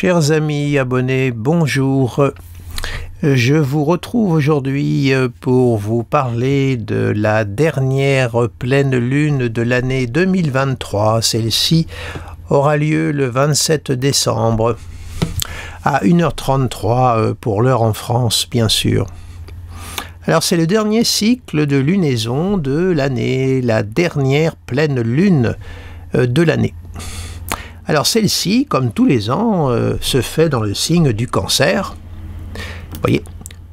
Chers amis abonnés, bonjour. Je vous retrouve aujourd'hui pour vous parler de la dernière pleine lune de l'année 2023. Celle-ci aura lieu le 27 décembre à 1h33 pour l'heure en France, bien sûr. Alors c'est le dernier cycle de lunaison de l'année, la dernière pleine lune de l'année. Alors celle-ci, comme tous les ans, se fait dans le signe du Cancer. Vous voyez,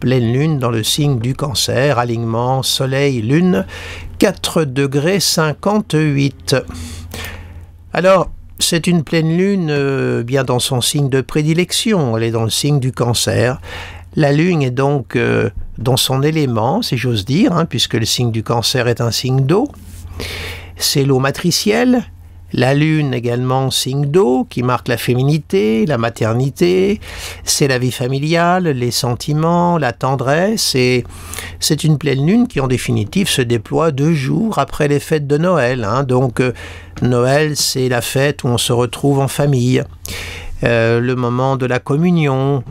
pleine lune dans le signe du Cancer, alignement Soleil-Lune, 4°58. Alors, c'est une pleine lune bien dans son signe de prédilection, elle est dans le signe du Cancer. La Lune est donc dans son élément, si j'ose dire, puisque le signe du Cancer est un signe d'eau. C'est l'eau matricielle. La Lune également signe d'eau, qui marque la féminité, la maternité. C'est la vie familiale, les sentiments, la tendresse. Et c'est une pleine lune qui, en définitive, se déploie 2 jours après les fêtes de Noël. Donc, Noël, c'est la fête où on se retrouve en famille. Le moment de la communion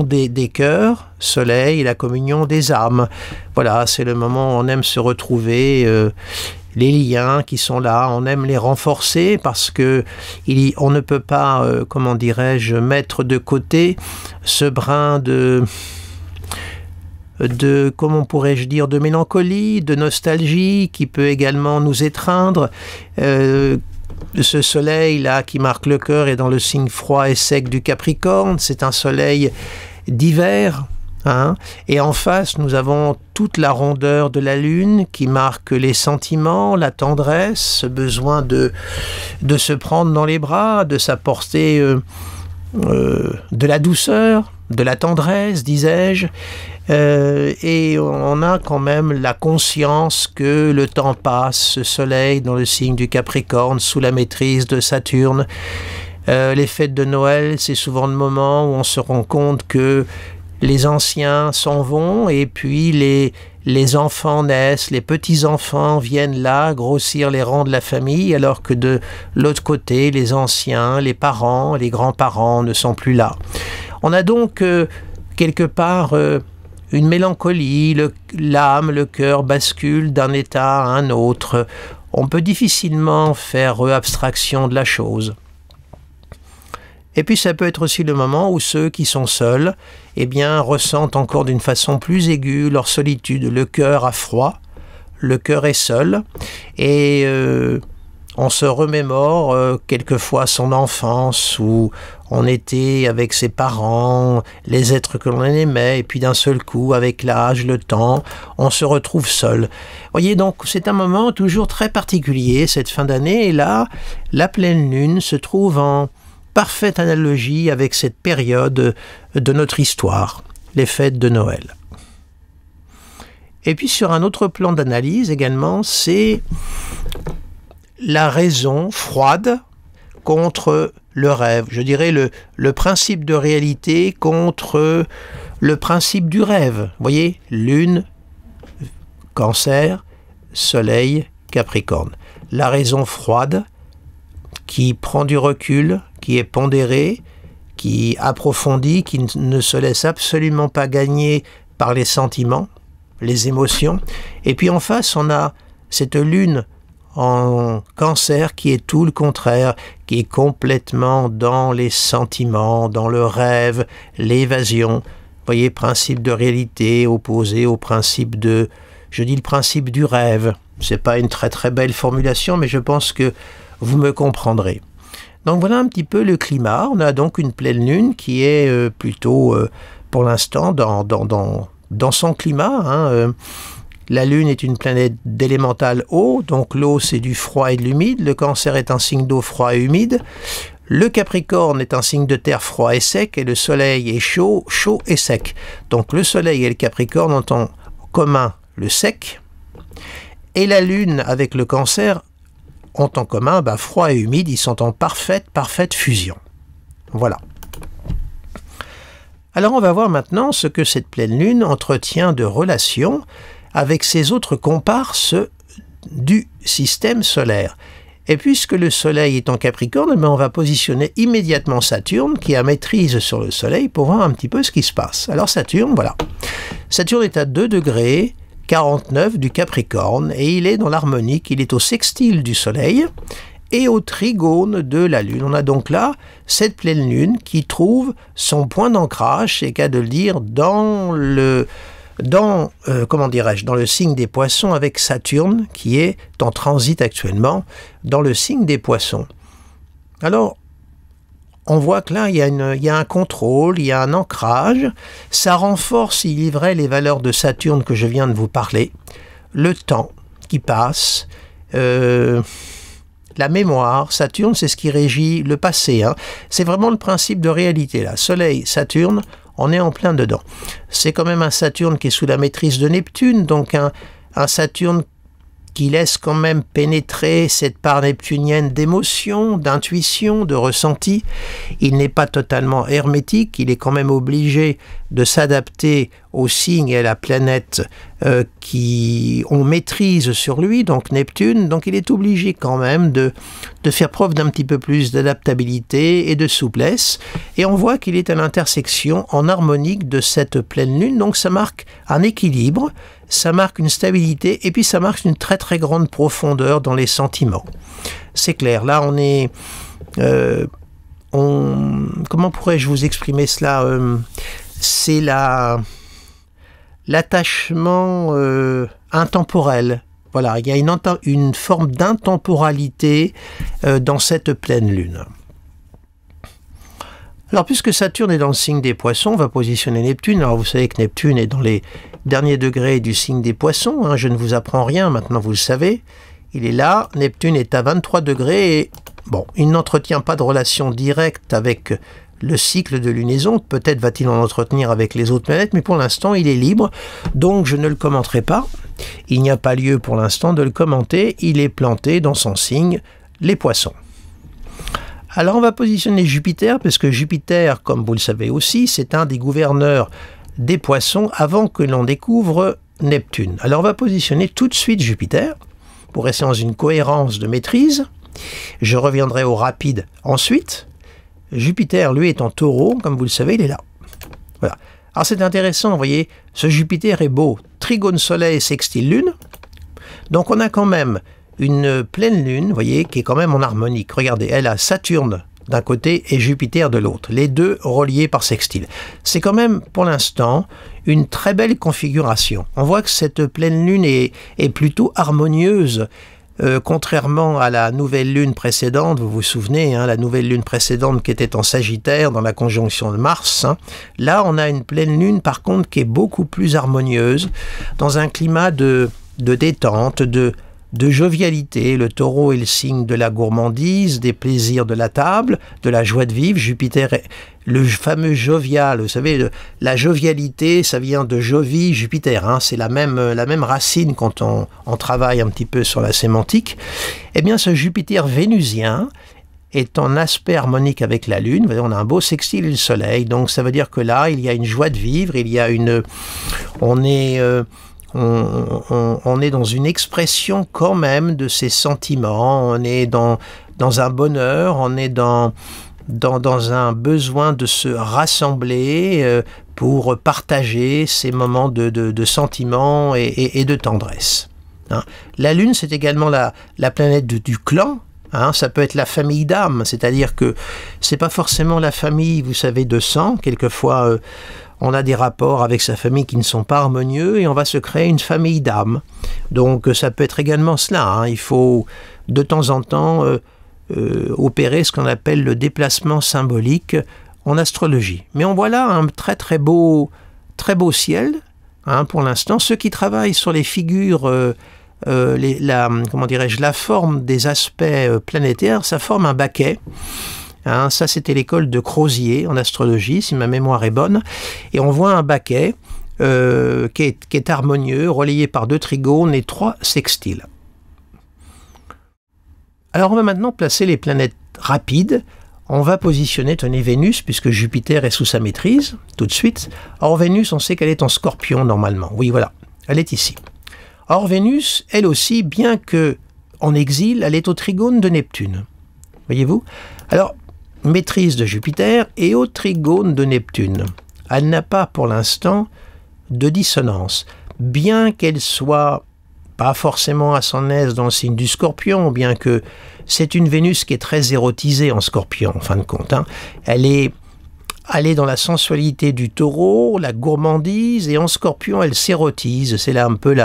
des cœurs, soleil, et la communion des âmes. Voilà, c'est le moment où on aime se retrouver, les liens qui sont là, on aime les renforcer parce que on ne peut pas, comment dirais-je, mettre de côté ce brin comment pourrais-je dire, de mélancolie, de nostalgie qui peut également nous étreindre. Ce soleil-là qui marque le cœur est dans le signe froid et sec du Capricorne. C'est un soleil d'hiver. Et en face, nous avons toute la rondeur de la Lune qui marque les sentiments, la tendresse, ce besoin de se prendre dans les bras, de s'apporter de la douceur, de la tendresse, disais-je. Et on a quand même la conscience que le temps passe, ce soleil dans le signe du Capricorne, sous la maîtrise de Saturne. Les fêtes de Noël, c'est souvent le moment où on se rend compte que les anciens s'en vont et puis les enfants naissent, les petits-enfants viennent là grossir les rangs de la famille, alors que de l'autre côté, les anciens, les parents, les grands-parents ne sont plus là. On a donc quelque part une mélancolie, l'âme, le cœur bascule d'un état à un autre. On peut difficilement faire abstraction de la chose. Et puis ça peut être aussi le moment où ceux qui sont seuls, ressentent encore d'une façon plus aiguë leur solitude. Le cœur a froid, le cœur est seul, et on se remémore quelquefois son enfance où on était avec ses parents, les êtres que l'on aimait, et puis d'un seul coup, avec l'âge, le temps, on se retrouve seul. Vous voyez, donc c'est un moment toujours très particulier, cette fin d'année, et là, la pleine lune se trouve en parfaite analogie avec cette période de notre histoire, les fêtes de Noël. Et puis sur un autre plan d'analyse également, c'est la raison froide contre le rêve. Je dirais le principe de réalité contre le principe du rêve. Vous voyez, Lune, Cancer, Soleil, Capricorne. La raison froide qui prend du recul, qui est pondérée, qui approfondit, qui ne se laisse absolument pas gagner par les sentiments, les émotions. Et puis en face, on a cette lune en Cancer qui est tout le contraire, qui est complètement dans les sentiments, dans le rêve, l'évasion. Vous voyez, principe de réalité opposé au principe de, je dis le principe du rêve. C'est pas une très très belle formulation, mais je pense que vous me comprendrez. Donc voilà un petit peu le climat. On a donc une pleine lune qui est plutôt, pour l'instant, dans son climat. La Lune est une planète d'élémental eau, donc l'eau c'est du froid et de l'humide. Le Cancer est un signe d'eau froid et humide. Le Capricorne est un signe de terre froid et sec, et le Soleil est chaud, chaud et sec. Donc le Soleil et le Capricorne ont en commun le sec, et la Lune avec le Cancer ont en commun froid et humide, ils sont en parfaite fusion. Voilà. Alors on va voir maintenant ce que cette pleine lune entretient de relations avec ses autres comparses du système solaire. Et puisque le Soleil est en Capricorne, on va positionner immédiatement Saturne, qui a maîtrise sur le Soleil, pour voir un petit peu ce qui se passe. Alors Saturne, voilà. Saturne est à 2 degrés 49 du Capricorne, et il est dans l'harmonique, il est au sextile du Soleil, et au trigone de la Lune. On a donc là cette pleine Lune qui trouve son point d'ancrage, c'est qu'à de le dire, dans le signe des Poissons, avec Saturne qui est en transit actuellement dans le signe des Poissons. Alors, on voit que là, il y a un contrôle, il y a un ancrage. Ça renforce, il est vrai, les valeurs de Saturne que je viens de vous parler. Le temps qui passe, la mémoire. Saturne, c'est ce qui régit le passé. Hein. C'est vraiment le principe de réalité, là. Soleil, Saturne, on est en plein dedans. C'est quand même un Saturne qui est sous la maîtrise de Neptune, donc un Saturne qui laisse quand même pénétrer cette part neptunienne d'émotion, d'intuition, de ressenti. Il n'est pas totalement hermétique, il est quand même obligé de s'adapter aux signes et à la planète qui ont maîtrise sur lui, donc Neptune, donc il est obligé quand même de faire preuve d'un petit peu plus d'adaptabilité et de souplesse, et on voit qu'il est à l'intersection en harmonique de cette pleine lune, donc ça marque un équilibre, ça marque une stabilité, et puis ça marque une très très grande profondeur dans les sentiments. C'est clair, là on est... comment pourrais-je vous exprimer cela c'est l'attachement intemporel. Voilà, il y a une forme d'intemporalité dans cette pleine lune. Alors, puisque Saturne est dans le signe des Poissons, on va positionner Neptune. Alors, vous savez que Neptune est dans les derniers degrés du signe des Poissons. Hein, je ne vous apprends rien, maintenant vous le savez. Il est là, Neptune est à 23 degrés et, bon, il n'entretient pas de relation directe avec le cycle de lunaison. Peut-être va-t-il en entretenir avec les autres planètes, mais pour l'instant, il est libre, donc je ne le commenterai pas. Il n'y a pas lieu pour l'instant de le commenter. Il est planté dans son signe, les Poissons. Alors on va positionner Jupiter, parce que Jupiter, comme vous le savez aussi, c'est un des gouverneurs des Poissons avant que l'on découvre Neptune. Alors on va positionner tout de suite Jupiter, pour rester dans une cohérence de maîtrise. Je reviendrai au rapide ensuite. Jupiter, lui, est en Taureau, comme vous le savez, il est là. Voilà. Alors c'est intéressant, vous voyez, ce Jupiter est beau, trigone Soleil, sextile Lune. Donc on a quand même une pleine lune, vous voyez, qui est quand même en harmonique. Regardez, elle a Saturne d'un côté et Jupiter de l'autre, les deux reliés par sextile. C'est quand même, pour l'instant, une très belle configuration. On voit que cette pleine lune est plutôt harmonieuse, contrairement à la nouvelle lune précédente. Vous vous souvenez, hein, la nouvelle lune précédente qui était en Sagittaire, dans la conjonction de Mars. Hein. Là, on a une pleine lune, par contre, qui est beaucoup plus harmonieuse, dans un climat de détente, de jovialité. Le Taureau est le signe de la gourmandise, des plaisirs de la table, de la joie de vivre. Jupiter est le fameux jovial. Vous savez, la jovialité, ça vient de Jovi, Jupiter. Hein, c'est la même racine quand on travaille un petit peu sur la sémantique. Eh bien, ce Jupiter vénusien est en aspect harmonique avec la Lune. On a un beau sextile et le Soleil. Donc, ça veut dire que là, il y a une joie de vivre. Il y a on est dans une expression quand même de ses sentiments, on est dans un bonheur, on est dans un besoin de se rassembler pour partager ces moments de sentiments et de tendresse. Hein. La Lune, c'est également la planète du clan. Hein, ça peut être la famille d'âme, c'est-à-dire que c'est pas forcément la famille, vous savez, de sang. Quelquefois, on a des rapports avec sa famille qui ne sont pas harmonieux et on va se créer une famille d'âme. Donc ça peut être également cela. Hein. Il faut de temps en temps opérer ce qu'on appelle le déplacement symbolique en astrologie. Mais on voit là un très très beau ciel, hein, pour l'instant. Ceux qui travaillent sur les figures, la forme des aspects planétaires, ça forme un baquet. Hein, ça, c'était l'école de Crozier en astrologie, si ma mémoire est bonne. Et on voit un baquet qui est harmonieux, relayé par 2 trigones et 3 sextiles. Alors, on va maintenant placer les planètes rapides. On va positionner, tenez, Vénus, puisque Jupiter est sous sa maîtrise, tout de suite. Or, Vénus, on sait qu'elle est en Scorpion, normalement. Oui, voilà, elle est ici. Or, Vénus, elle aussi, bien que en exil, elle est au trigone de Neptune. Voyez-vous? Alors, maîtrise de Jupiter et au trigone de Neptune. Elle n'a pas pour l'instant de dissonance, bien qu'elle soit pas forcément à son aise dans le signe du Scorpion, bien que c'est une Vénus qui est très érotisée en Scorpion, en fin de compte. Hein. Elle est dans la sensualité du Taureau, la gourmandise, et en Scorpion, elle s'érotise. C'est là un peu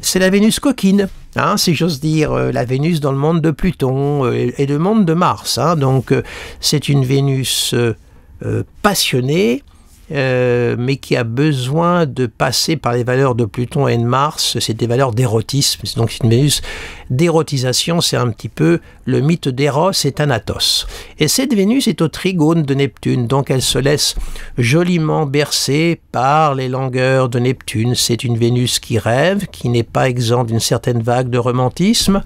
c'est la Vénus coquine, hein, si j'ose dire, la Vénus dans le monde de Pluton et le monde de Mars. Hein. Donc, c'est une Vénus passionnée, mais qui a besoin de passer par les valeurs de Pluton et de Mars. C'est des valeurs d'érotisme, donc c'est une Vénus d'érotisation, c'est un petit peu le mythe d'Eros et Thanatos. Et cette Vénus est au trigone de Neptune, donc elle se laisse joliment bercer par les langueurs de Neptune. C'est une Vénus qui rêve, qui n'est pas exempte d'une certaine vague de romantisme.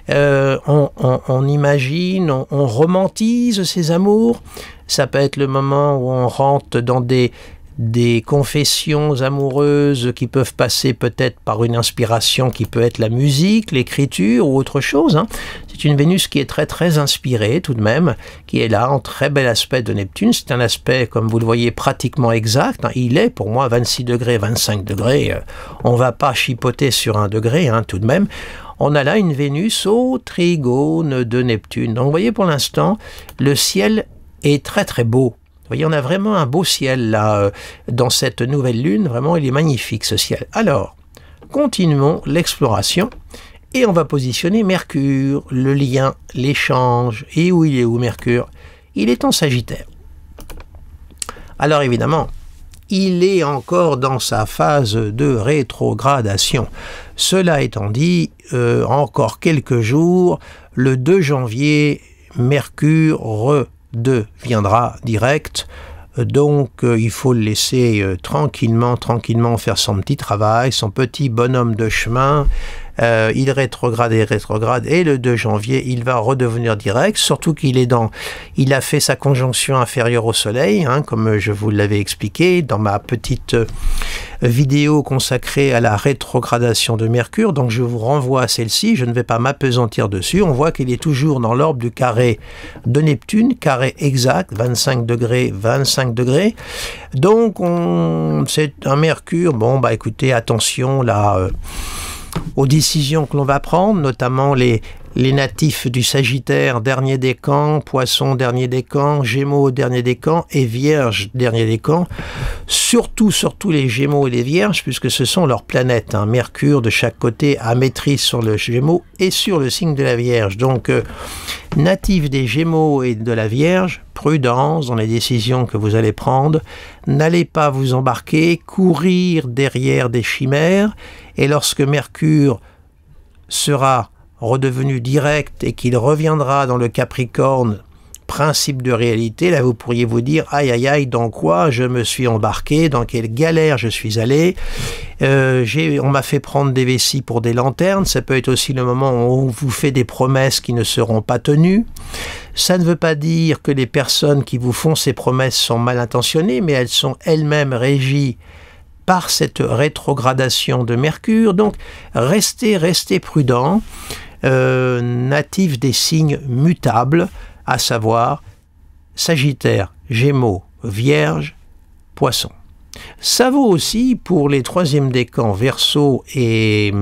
On imagine, on romantise ses amours. Ça peut être le moment où on rentre dans des confessions amoureuses qui peuvent passer peut-être par une inspiration qui peut être la musique, l'écriture ou autre chose. Hein. C'est une Vénus qui est très très inspirée tout de même, qui est là en très bel aspect de Neptune. C'est un aspect, comme vous le voyez, pratiquement exact. Hein. Il est pour moi 26 degrés, 25 degrés. On ne va pas chipoter sur 1 degré hein, tout de même. On a là une Vénus au trigone de Neptune. Donc vous voyez pour l'instant, le ciel est très très beau. Vous voyez, on a vraiment un beau ciel là, dans cette nouvelle lune. Vraiment, il est magnifique ce ciel. Alors, continuons l'exploration et on va positionner Mercure, le lien, l'échange. Et où il est où Mercure? Il est en Sagittaire. Alors évidemment, il est encore dans sa phase de rétrogradation. Cela étant dit, encore quelques jours, le 2 janvier, Mercure redeviendra direct. Donc il faut le laisser tranquillement faire son petit travail, son petit bonhomme de chemin. Il rétrograde, et le 2 janvier, il va redevenir direct, surtout il a fait sa conjonction inférieure au Soleil, hein, comme je vous l'avais expliqué dans ma petite vidéo consacrée à la rétrogradation de Mercure. Donc je vous renvoie à celle-ci, je ne vais pas m'appesantir dessus. On voit qu'il est toujours dans l'ordre du carré de Neptune, carré exact, 25 degrés, 25 degrés. Donc c'est un Mercure, bon bah écoutez, attention là... aux décisions que l'on va prendre, notamment les natifs du Sagittaire, dernier décan, Poisson, dernier décan, Gémeaux, dernier décan, et Vierge, dernier décan. Surtout les Gémeaux et les Vierges, puisque ce sont leurs planètes. Hein. Mercure, de chaque côté, a maîtrise sur le Gémeaux et sur le signe de la Vierge. Donc, natifs des Gémeaux et de la Vierge, prudence dans les décisions que vous allez prendre. N'allez pas vous embarquer, courir derrière des chimères. Et lorsque Mercure sera redevenu direct et qu'il reviendra dans le Capricorne, principe de réalité, là vous pourriez vous dire aïe aïe aïe, dans quoi je me suis embarqué, dans quelle galère je suis allé, on m'a fait prendre des vessies pour des lanternes. Ça peut être aussi le moment où on vous fait des promesses qui ne seront pas tenues. Ça ne veut pas dire que les personnes qui vous font ces promesses sont mal intentionnées, mais elles sont elles-mêmes régies par cette rétrogradation de Mercure. Donc restez prudents, natifs des signes mutables, à savoir Sagittaire, Gémeaux, Vierge, Poisson. Ça vaut aussi pour les 3e décans, Verseau et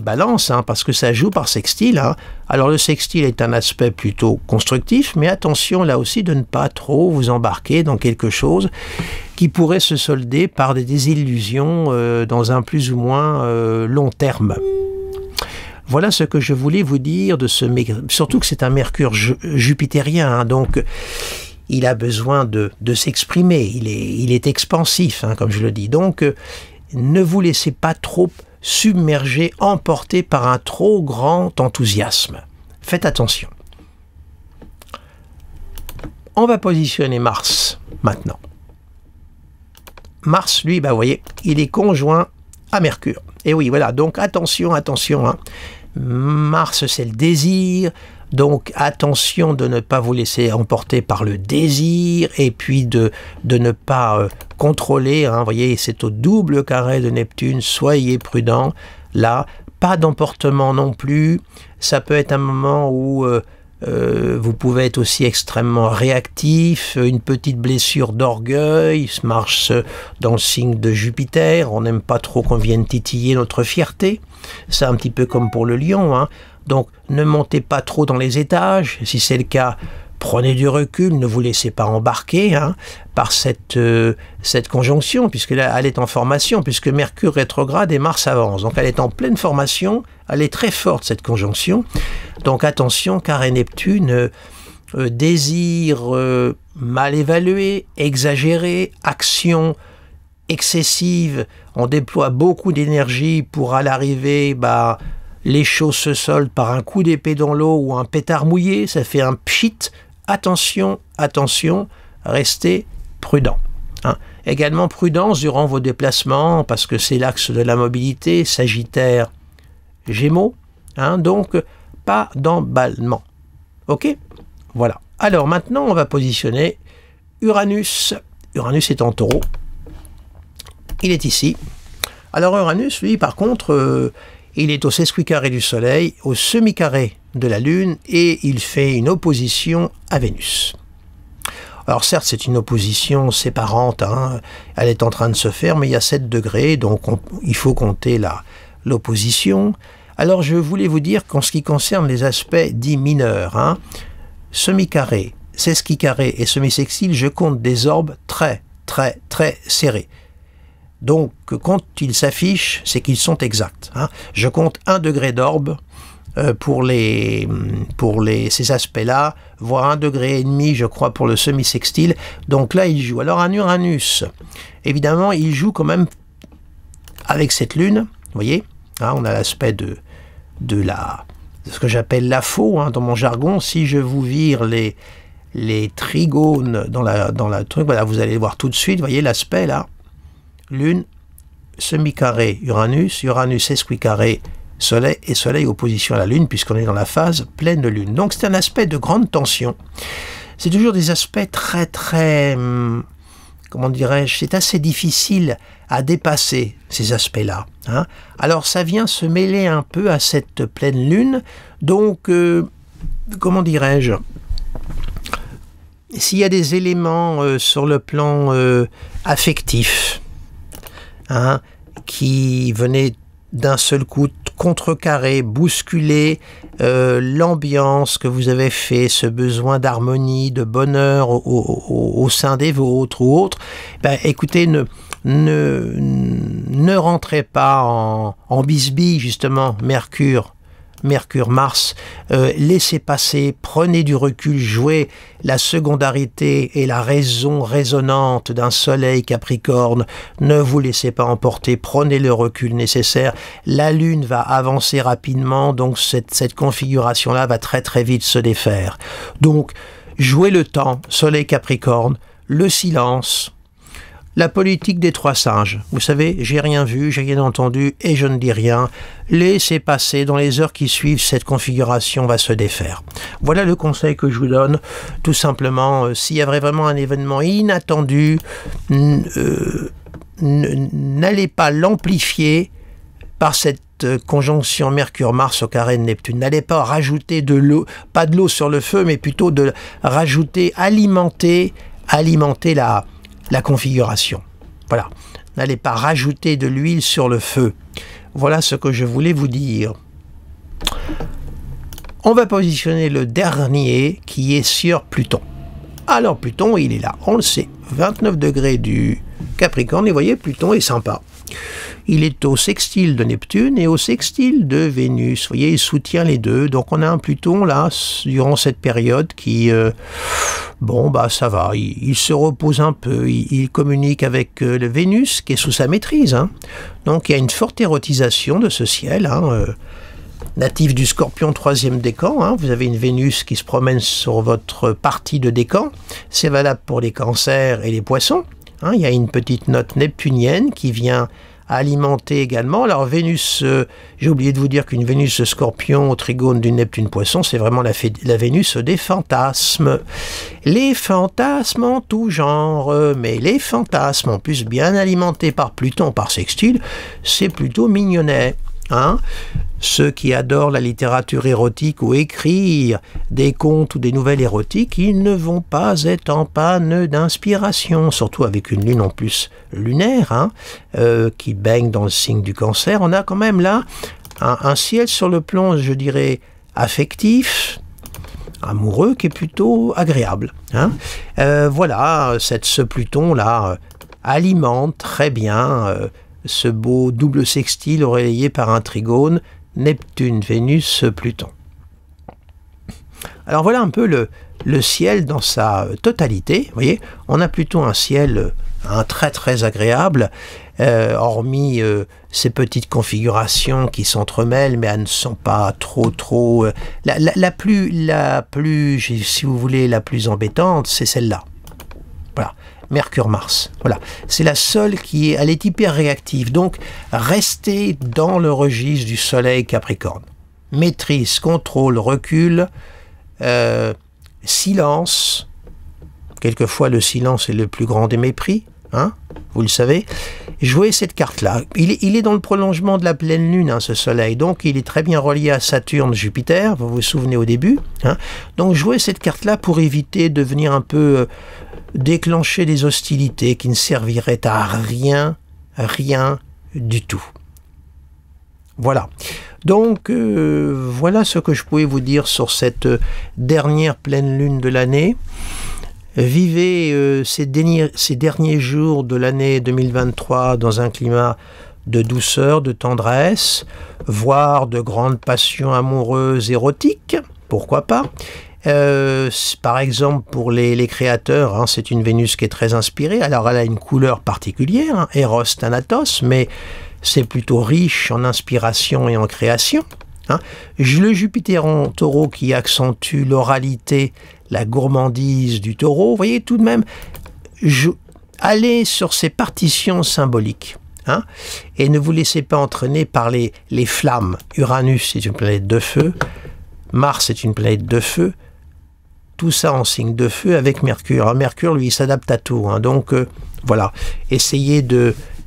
Balance, hein, parce que ça joue par sextile. Hein. Alors le sextile est un aspect plutôt constructif, mais attention là aussi de ne pas trop vous embarquer dans quelque chose qui pourrait se solder par des désillusions dans un plus ou moins long terme. Voilà ce que je voulais vous dire de ce... Surtout que c'est un Mercure jupitérien, hein, donc il a besoin de s'exprimer, il est expansif, hein, comme je le dis. Donc ne vous laissez pas trop submerger, emporté par un trop grand enthousiasme. Faites attention. On va positionner Mars maintenant. Mars, lui, bah, vous voyez, il est conjoint à Mercure. Et oui, voilà, donc attention, attention. Hein. Mars, c'est le désir. Donc attention de ne pas vous laisser emporter par le désir et puis de ne pas contrôler. Hein, vous voyez, c'est au double carré de Neptune. Soyez prudents. Là, pas d'emportement non plus. Ça peut être un moment où vous pouvez être aussi extrêmement réactif, une petite blessure d'orgueil, marche dans le signe de Jupiter, on n'aime pas trop qu'on vienne titiller notre fierté, c'est un petit peu comme pour le lion, hein. Donc ne montez pas trop dans les étages, si c'est le cas, prenez du recul, ne vous laissez pas embarquer hein, par cette conjonction, puisque là, elle est en formation, puisque Mercure rétrograde et Mars avance. Donc elle est en pleine formation, elle est très forte cette conjonction. Donc attention, car Neptune désir mal évalué, exagéré, action excessive, on déploie beaucoup d'énergie pour à l'arrivée, les choses se soldent par un coup d'épée dans l'eau ou un pétard mouillé, ça fait un pchit. Attention, attention, restez prudent. Hein. Également prudence durant vos déplacements, parce que c'est l'axe de la mobilité, Sagittaire, Gémeaux, hein, donc pas d'emballement. Ok? Voilà. Alors maintenant, on va positionner Uranus. Uranus est en Taureau. Il est ici. Alors Uranus, lui, par contre, il est au sesquicarré du Soleil, au semi-carré de la Lune, et il fait une opposition à Vénus. Alors certes, c'est une opposition séparante, hein, elle est en train de se faire, mais il y a 7 degrés, donc il faut compter l'opposition. Alors je voulais vous dire qu'en ce qui concerne les aspects dits mineurs, hein, semi-carré, sesquicarré et semi-sextile, je compte des orbes très, très, très serrés. Donc, quand ils s'affichent, c'est qu'ils sont exacts. Hein. Je compte 1 degré d'orbe pour ces aspects-là, voire 1,5 degré, je crois, pour le semi-sextile. Donc là, il joue. Alors, un Uranus, évidemment, il joue quand même avec cette lune. Vous voyez, hein, on a l'aspect de ce que j'appelle la faux, hein, dans mon jargon. Si je vous vire les trigones dans la truc, voilà, vous allez voir tout de suite, vous voyez l'aspect là. Lune, semi-carré, Uranus, Uranus sesquicarré, Soleil, et Soleil opposition à la Lune, puisqu'on est dans la phase pleine de Lune. Donc c'est un aspect de grande tension. C'est toujours des aspects très, très, comment dirais-je, c'est assez difficile à dépasser, ces aspects-là. Hein. Alors ça vient se mêler un peu à cette pleine Lune, donc, comment dirais-je, s'il y a des éléments sur le plan affectif, hein, qui venaient d'un seul coup contrecarrer, bousculer l'ambiance que vous avez fait, ce besoin d'harmonie, de bonheur au sein des vôtres ou autres, écoutez, ne rentrez pas en bisbille, justement, Mercure-Mars, laissez passer, prenez du recul, jouez la secondarité et la raison résonante d'un soleil Capricorne, ne vous laissez pas emporter, prenez le recul nécessaire, la Lune va avancer rapidement, donc cette configuration-là va très très vite se défaire. Donc, jouez le temps, soleil Capricorne, le silence, la politique des 3 singes. Vous savez, j'ai rien vu, j'ai rien entendu et je ne dis rien. Laissez passer, dans les heures qui suivent, cette configuration va se défaire. Voilà le conseil que je vous donne. Tout simplement, s'il y avait vraiment un événement inattendu, n'allez pas l'amplifier par cette conjonction Mercure-Mars au carré de Neptune. N'allez pas rajouter de l'eau, pas de l'eau sur le feu, mais plutôt de rajouter, alimenter la configuration. Voilà. N'allez pas rajouter de l'huile sur le feu. Voilà ce que je voulais vous dire. On va positionner le dernier qui est sur Pluton. Alors Pluton, il est là, on le sait. 29 degrés du Capricorne, et vous voyez, Pluton est sympa. Il est au sextile de Neptune et au sextile de Vénus. Vous voyez, il soutient les deux. Donc on a un Pluton là, durant cette période qui... ça va, il se repose un peu, il communique avec le Vénus qui est sous sa maîtrise. Hein. Donc il y a une forte érotisation de ce ciel, hein, natif du Scorpion 3e décan. Hein. Vous avez une Vénus qui se promène sur votre partie de décan. C'est valable pour les cancers et les poissons. Hein. Il y a une petite note neptunienne qui vient alimenter également. Alors Vénus, j'ai oublié de vous dire qu'une Vénus Scorpion au trigone d'une Neptune Poisson, c'est vraiment la Vénus des fantasmes. Les fantasmes en tout genre, mais les fantasmes en plus bien alimentés par Pluton, par sextile, c'est plutôt mignonnet. Hein. Ceux qui adorent la littérature érotique ou écrire des contes ou des nouvelles érotiques, ils ne vont pas être en panne d'inspiration, surtout avec une lune en plus lunaire, hein, qui baigne dans le signe du Cancer. On a quand même là un ciel sur le plan, je dirais, affectif, amoureux, qui est plutôt agréable. Hein. Voilà, ce Pluton-là alimente très bien ce beau double sextile relayé par un trigone Neptune, Vénus, Pluton. Alors voilà un peu le ciel dans sa totalité. Vous voyez, on a plutôt un ciel très très agréable, hormis ces petites configurations qui s'entremêlent, mais elles ne sont pas trop... La plus, si vous voulez, la plus embêtante, c'est celle-là. Voilà. Mercure-Mars. Voilà. C'est la seule elle est hyper réactive. Donc, restez dans le registre du Soleil Capricorne. Maîtrise, contrôle, recul, silence. Quelquefois, le silence est le plus grand des mépris. Hein, vous le savez. Jouez cette carte-là. Il est dans le prolongement de la pleine lune, hein, ce Soleil. Donc, il est très bien relié à Saturne, Jupiter. Vous vous souvenez au début. Hein. Donc, jouez cette carte-là pour éviter de venir un peu déclencher des hostilités qui ne serviraient à rien du tout. Voilà. Donc, voilà ce que je pouvais vous dire sur cette dernière pleine lune de l'année. Vivez ces derniers jours de l'année 2023 dans un climat de douceur, de tendresse, voire de grandes passions amoureuses érotiques, pourquoi pas. Par exemple, pour les créateurs, hein, c'est une Vénus qui est très inspirée. Alors, elle a une couleur particulière, hein, Eros Thanatos, mais c'est plutôt riche en inspiration et en création. Hein. Le Jupiter en Taureau qui accentue l'oralité, la gourmandise du Taureau. Vous voyez, tout de même, allez sur ces partitions symboliques. Hein, et ne vous laissez pas entraîner par les flammes. Uranus est une planète de feu. Mars est une planète de feu. Tout ça en signe de feu avec Mercure. Alors, Mercure, lui, il s'adapte à tout. Hein, donc, voilà. Essayez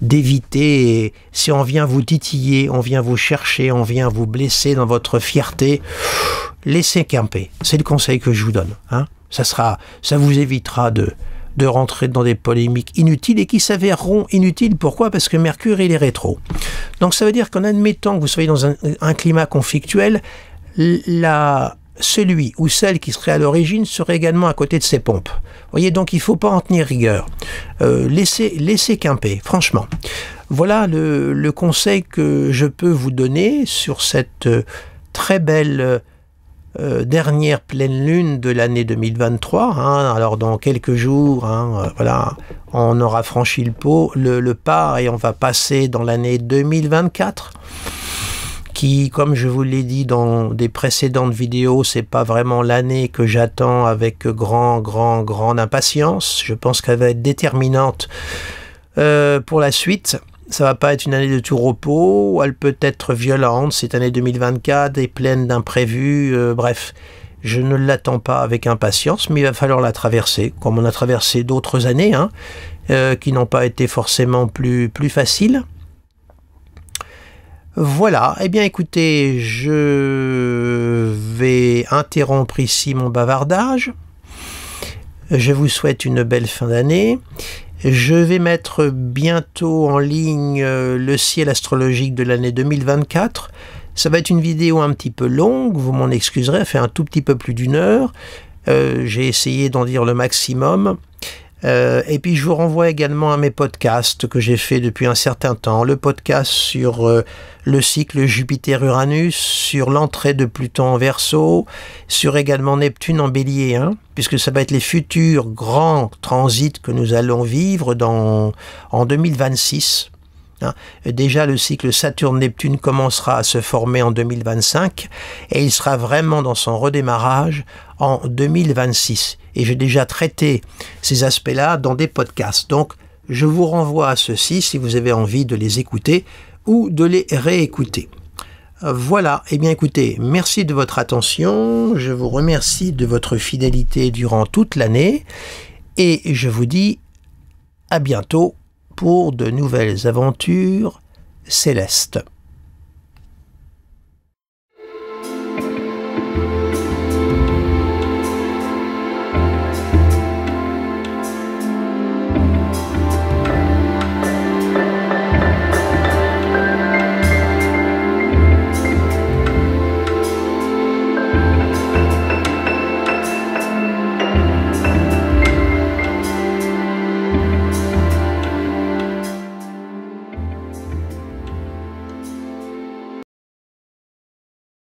d'éviter, et si on vient vous titiller, on vient vous chercher, on vient vous blesser dans votre fierté, laissez camper. C'est le conseil que je vous donne. Hein. Ça vous évitera de rentrer dans des polémiques inutiles et qui s'avéreront inutiles. Pourquoi? Parce que Mercure, il est rétro. Donc ça veut dire qu'en admettant que vous soyez dans un climat conflictuel, celui ou celle qui serait à l'origine serait également à côté de ses pompes. Vous voyez, donc il ne faut pas en tenir rigueur. Laissez camper, franchement. Voilà le conseil que je peux vous donner sur cette très belle dernière pleine lune de l'année 2023. Hein. Alors dans quelques jours, hein, voilà, on aura franchi le pas et on va passer dans l'année 2024. Qui, comme je vous l'ai dit dans des précédentes vidéos, c'est pas vraiment l'année que j'attends avec grande impatience. Je pense qu'elle va être déterminante pour la suite. Ça va pas être une année de tout repos, elle peut être violente. Cette année 2024 est pleine d'imprévus. Bref, je ne l'attends pas avec impatience, mais il va falloir la traverser, comme on a traversé d'autres années, hein, qui n'ont pas été forcément plus faciles. Voilà, eh bien écoutez, je vais interrompre ici mon bavardage. Je vous souhaite une belle fin d'année. Je vais mettre bientôt en ligne le ciel astrologique de l'année 2024. Ça va être une vidéo un petit peu longue, vous m'en excuserez, elle fait un tout petit peu plus d'1 heure. J'ai essayé d'en dire le maximum. Et puis je vous renvoie également à mes podcasts que j'ai fait depuis un certain temps. Le podcast sur le cycle Jupiter-Uranus, sur l'entrée de Pluton en Verseau, sur également Neptune en Bélier, hein, puisque ça va être les futurs grands transits que nous allons vivre en 2026. Hein. Déjà, le cycle Saturne-Neptune commencera à se former en 2025 et il sera vraiment dans son redémarrage en 2026. Et j'ai déjà traité ces aspects-là dans des podcasts. Donc, je vous renvoie à ceux-ci si vous avez envie de les écouter ou de les réécouter. Voilà, eh bien écoutez, merci de votre attention, je vous remercie de votre fidélité durant toute l'année et je vous dis à bientôt pour de nouvelles aventures célestes.